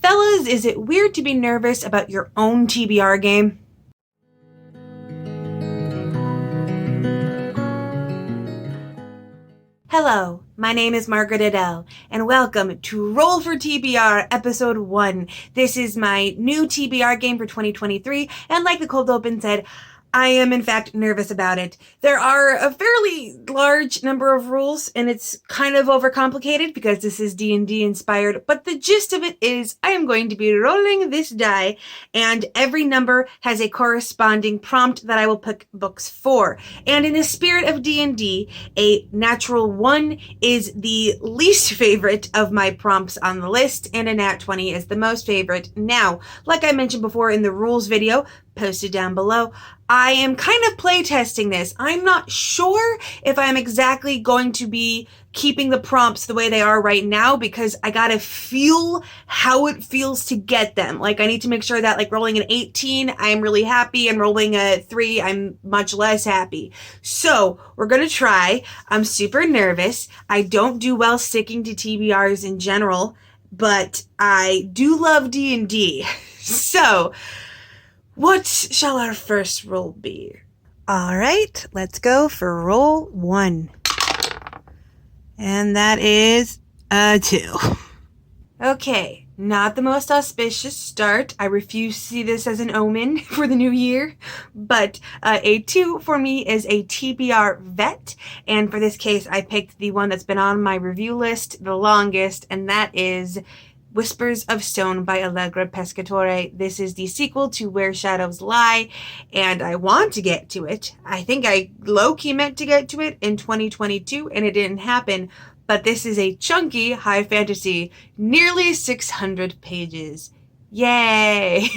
Fellas, is it weird to be nervous about your own TBR game? Hello, my name is Margaret Adele, and welcome to Roll for TBR Episode 1. This is my new TBR game for 2023, and like the cold open said, I am in fact nervous about it. There are a fairly large number of rules, and it's kind of overcomplicated because this is D&D inspired, but the gist of it is I am going to be rolling this die, and every number has a corresponding prompt that I will pick books for. And in the spirit of D&D, a natural 1 is the least favorite of my prompts on the list, and a nat 20 is the most favorite. Now, like I mentioned before in the rules video, posted down below, I am kind of playtesting this. I'm not sure if I'm exactly going to be keeping the prompts the way they are right now because I gotta feel how it feels to get them. Like I need to make sure that like rolling an 18, I'm really happy, and rolling a 3, I'm much less happy. So we're gonna try. I'm super nervous. I don't do well sticking to TBRs in general, but I do love D&D. So what shall our first roll be? All right, let's go for roll 1. And that is a 2. Okay, not the most auspicious start. I refuse to see this as an omen for the new year. But a 2 for me is a TBR vet. And for this case, I picked the one that's been on my review list the longest, and that is Whispers of Stone by Allegra Pescatore. This is the sequel to Where Shadows Lie, and I want to get to it. I think I low-key meant to get to it in 2022, and it didn't happen, but this is a chunky high fantasy, nearly 600 pages. Yay!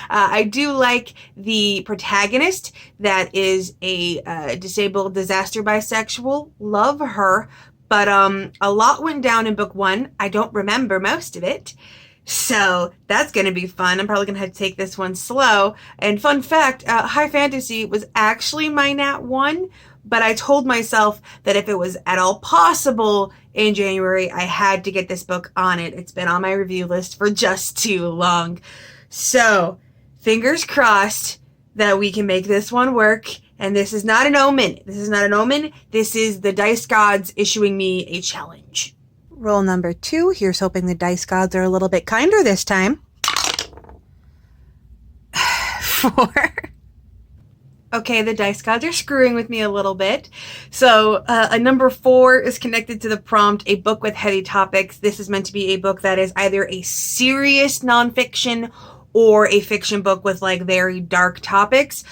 I do like the protagonist that is a disabled disaster bisexual. Love her. But a lot went down in book 1. I don't remember most of it. So that's going to be fun. I'm probably going to have to take this one slow. And fun fact, high fantasy was actually my nat 1. But I told myself that if it was at all possible in January, I had to get this book on it. It's been on my review list for just too long. So fingers crossed that we can make this one work. And this is not an omen. This is not an omen. This is the dice gods issuing me a challenge. Roll number 2. Here's hoping the dice gods are a little bit kinder this time. 4. Okay, the dice gods are screwing with me a little bit. So a number 4 is connected to the prompt, a book with heavy topics. This is meant to be a book that is either a serious nonfiction or a fiction book with like very dark topics.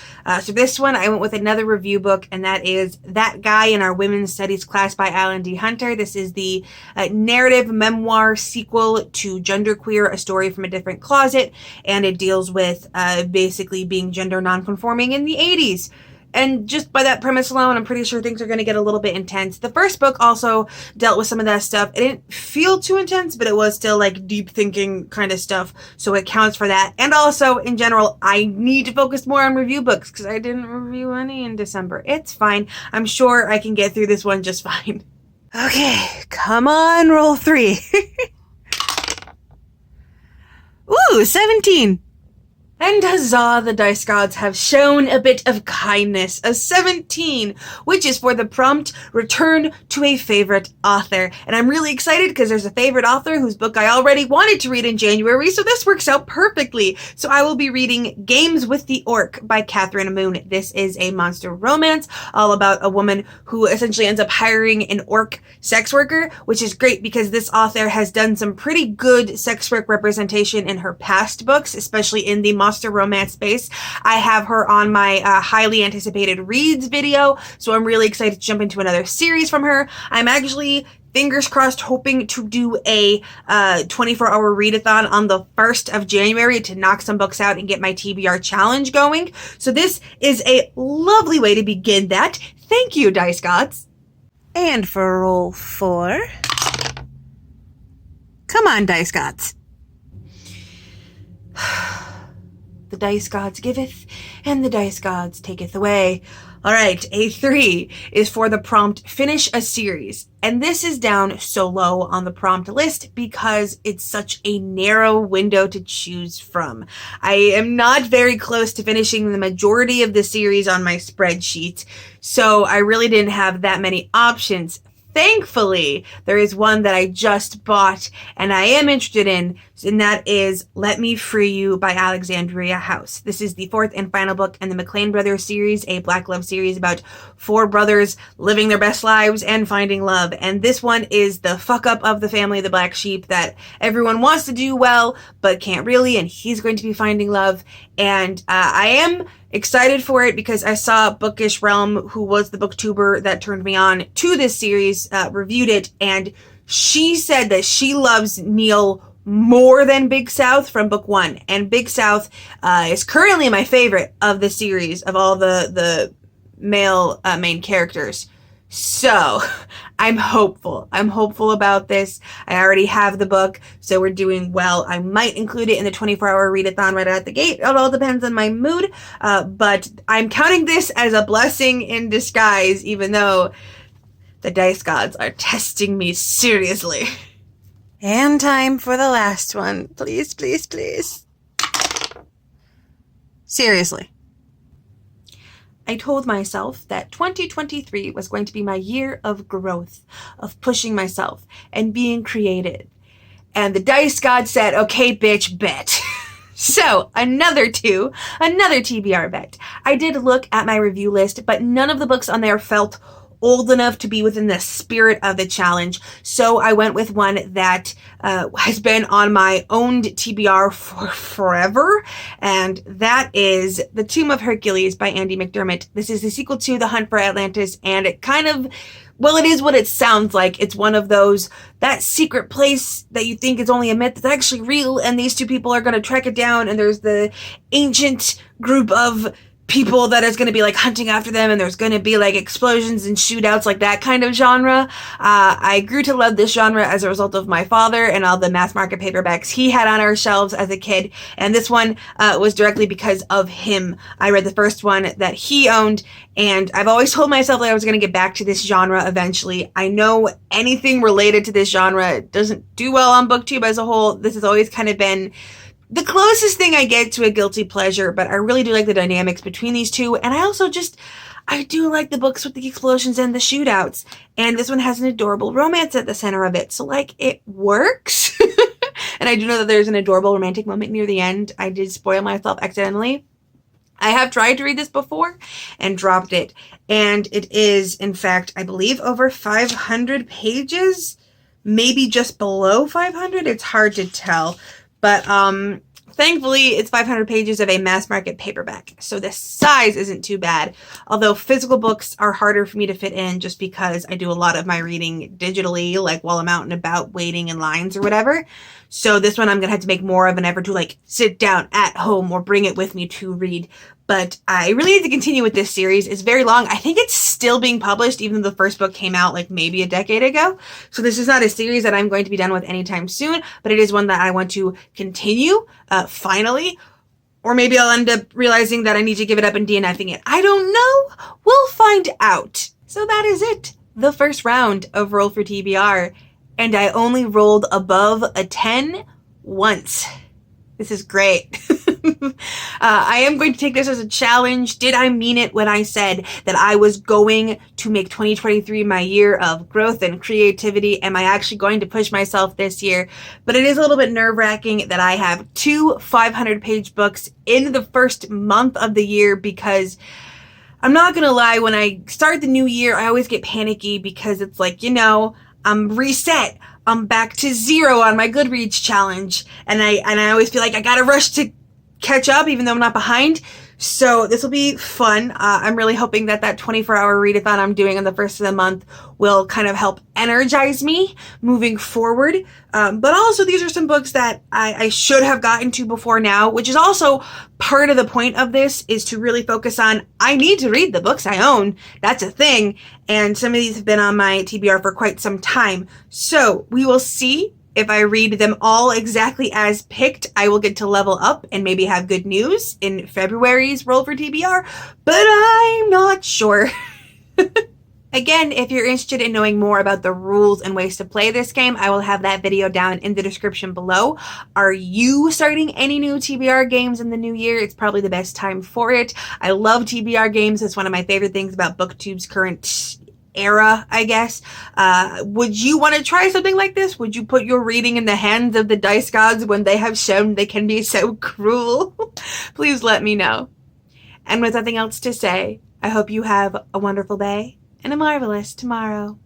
So this one, I went with another review book, and that is That Guy in Our Women's Studies Class by Alan D. Hunter. This is the narrative memoir sequel to Genderqueer, A Story from a Different Closet, and it deals with basically being gender nonconforming in the 80s. And just by that premise alone, I'm pretty sure things are going to get a little bit intense. The first book also dealt with some of that stuff. It didn't feel too intense, but it was still like deep thinking kind of stuff. So it counts for that. And also, in general, I need to focus more on review books because I didn't review any in December. It's fine. I'm sure I can get through this one just fine. Okay, come on, roll 3. Ooh, 17. And huzzah, the dice gods have shown a bit of kindness. A 17, which is for the prompt, Return to a Favorite Author. And I'm really excited because there's a favorite author whose book I already wanted to read in January, so this works out perfectly. So I will be reading Games with the Orc by Catherine Moon. This is a monster romance all about a woman who essentially ends up hiring an orc sex worker, which is great because this author has done some pretty good sex work representation in her past books, especially in the monster romance space. I have her on my highly anticipated reads video, so I'm really excited to jump into another series from her. I'm actually, fingers crossed, hoping to do a 24-hour readathon on the 1st of January to knock some books out and get my TBR challenge going. So this is a lovely way to begin that. Thank you, Dice Gods. And for roll 4, come on, Dice Gods. The dice gods giveth, and the dice gods taketh away. All right, A3 is for the prompt, finish a series. And this is down so low on the prompt list because it's such a narrow window to choose from. I am not very close to finishing the majority of the series on my spreadsheet, so I really didn't have that many options. Thankfully, there is one that I just bought and I am interested in, and that is Let Me Free You by Alexandria House. This is the fourth and final book in the McLean Brothers series, a Black love series about four brothers living their best lives and finding love. And this one is the fuck up of the family, the black sheep that everyone wants to do well, but can't really, and he's going to be finding love. And I am excited for it because I saw Bookish Realm, who was the booktuber that turned me on to this series, reviewed it, and she said that she loves Neil more than Big South from book one. And Big South is currently my favorite of the series, of all the male main characters. So I'm hopeful. I'm hopeful about this. I already have the book, so we're doing well. I might include it in the 24-hour readathon right out the gate. It all depends on my mood, but I'm counting this as a blessing in disguise, even though the dice gods are testing me seriously. And time for the last one. Please, please, please. Seriously. I told myself that 2023 was going to be my year of growth, of pushing myself and being creative. And the dice god said, okay, bitch, bet. So another TBR bet. I did look at my review list, but none of the books on there felt old enough to be within the spirit of the challenge. So I went with one that has been on my owned TBR for forever, and that is The Tomb of Hercules by Andy McDermott. This is the sequel to The Hunt for Atlantis, and it kind of, well, it is what it sounds like. It's one of those, that secret place that you think is only a myth that's actually real, and these two people are going to track it down, and there's the ancient group of people that is going to be like hunting after them, and there's going to be like explosions and shootouts, like that kind of genre. I grew to love this genre as a result of my father and all the mass market paperbacks he had on our shelves as a kid, and this one was directly because of him. I read the first one that he owned, and I've always told myself that I was going to get back to this genre eventually. I know anything related to this genre doesn't do well on BookTube as a whole. This has always kind of been the closest thing I get to a guilty pleasure, but I really do like the dynamics between these two, and I also I do like the books with the explosions and the shootouts, and this one has an adorable romance at the center of it, so, like, it works. And I do know that there's an adorable romantic moment near the end. I did spoil myself accidentally. I have tried to read this before and dropped it, and it is, in fact, I believe over 500 pages, maybe just below 500, it's hard to tell. But thankfully, it's 500 pages of a mass market paperback, so the size isn't too bad. Although physical books are harder for me to fit in just because I do a lot of my reading digitally, like while I'm out and about waiting in lines or whatever. So this one I'm going to have to make more of an effort to like sit down at home or bring it with me to read. But I really need to continue with this series. It's very long. I think it's still being published, even though the first book came out like maybe a decade ago. So this is not a series that I'm going to be done with anytime soon, but it is one that I want to continue, finally. Or maybe I'll end up realizing that I need to give it up and DNFing it. I don't know. We'll find out. So that is it. The first round of Roll for TBR. And I only rolled above a 10 once. This is great. I am going to take this as a challenge. Did I mean it when I said that I was going to make 2023 my year of growth and creativity? Am I actually going to push myself this year? But it is a little bit nerve-wracking that I have two 500-page books in the first month of the year, because I'm not going to lie, when I start the new year, I always get panicky because it's like, you know, I'm reset. I'm back to zero on my Goodreads challenge. And I always feel like I gotta rush to catch up, even though I'm not behind. So this will be fun. I'm really hoping that 24-hour readathon I'm doing on the first of the month will kind of help energize me moving forward. But also, these are some books that I should have gotten to before now, which is also part of the point of this, is to really focus on, I need to read the books I own. That's a thing. And some of these have been on my TBR for quite some time. So we will see If I read them all exactly as picked, I will get to level up and maybe have good news in February's roll for TBR, but I'm not sure. Again, if you're interested in knowing more about the rules and ways to play this game, I will have that video down in the description below. Are you starting any new TBR games in the new year? It's probably the best time for it. I love TBR games. It's one of my favorite things about BookTube's current era, I guess. Would you want to try something like this? Would you put your reading in the hands of the dice gods when they have shown they can be so cruel? Please let me know. And with nothing else to say, I hope you have a wonderful day and a marvelous tomorrow.